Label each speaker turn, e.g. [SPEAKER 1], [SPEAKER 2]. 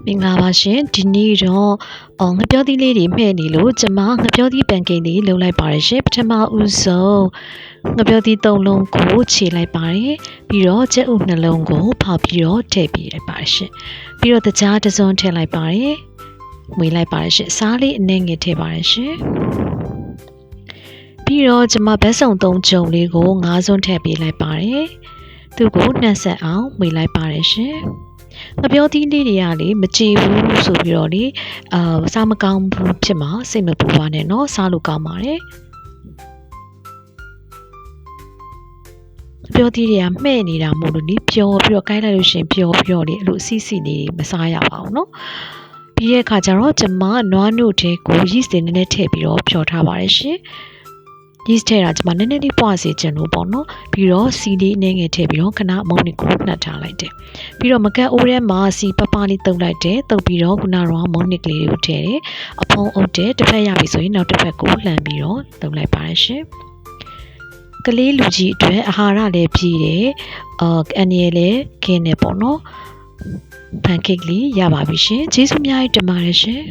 [SPEAKER 1] မင်္ဂလာပါရှင်ဒီနေ့တော့ငပြောသီးလေးတွေမှဲ့နေလို့ကျမငပြောသီးပန်ကိတ်လေးလုပ်လိုက်ပါတယ်ရှင်ပထမဦးဆုံးငပြောသီး3လုံးကိုခြေလိုက်ပါတယ်ပြီးတော့ကြက်ဥ2လုံးကိုဖောက်ပြီးတော့ထည့်ပေးလိုက်ပါတယ်ရှင်ပြီးတော့တကြားတစ်စုံထည့်လိုက်ပါတယ်မွေလိုက်ပါတယ်ရှင်စားလေးအနည်းငယ်ထည့်ပါတယ်ရှင်ပြီးတော့ကျမဘက်စုံ3ကြုံလေးကို5စွန်းထည့်ပေးလိုက်ပါတယ်သူ့ကိုနှက်ဆက်အောင်မွေလိုက်ပါတယ်ရှင်ငပြောသီးလေးတွေကလေမကြည်ဘူးဆိုပြီးတော့လေစားမကောင်းဘူးဖြစ်မှာစိတ်မပူပါနဲ့เนาะစားလို့ကောင်းပါတယ်ငပြောသီးတွေကမှဲ့နေတာမို့လို့လေပျော်ပြီးတော့ကိုက်လိုက်လို့ရှင်ပျော်ပြီးတော့လေအဲ့လိုအစီအစီလေးမစားရပါဘူးเนาะပြီးတဲ့အခါကျတော့ကျမနွားနို့ထဲကိုရီးစင်နည်းနည်းထည့်ပြီးတော့ဖြော်ထားပါတယ်ရှင်yeast ထည့်တာကျမနည်းနည်းလေးပွားစေချင်လို့ပေါ့နော်ပြီးတော့စီလေးအနည်းငယ်ထည့်ပြီးတော့ခဏမုံနစ်ကိုနှက်ထားလိုက်တယ်ပြီးတော့မကတ်အိုးထဲမှာစီပပလေးတုပ်လိုက်တယ်တုပ်ပြီးတော့ခုနကတော့မုံနစ်ကလေးကိုထည့်တယ်အဖုံးအုပ်တယ်တစ်ဖက်ရပြီဆိုရင်နောက်တစ်ဖက်ကိုလှန်ပြီးတော့တုပ်လိုက်ပါတယ်ရှင်ကလေးလူကြီးအတွက်အာဟာရလည်းပြည့်တယ်အန်ရည်လည်းခင်းတယ်ပေါ့နော်ပန်ကိတ်လေးရပါပြီရှင်ကျေးဇူးအများကြီးတင်ပါတယ်ရှင်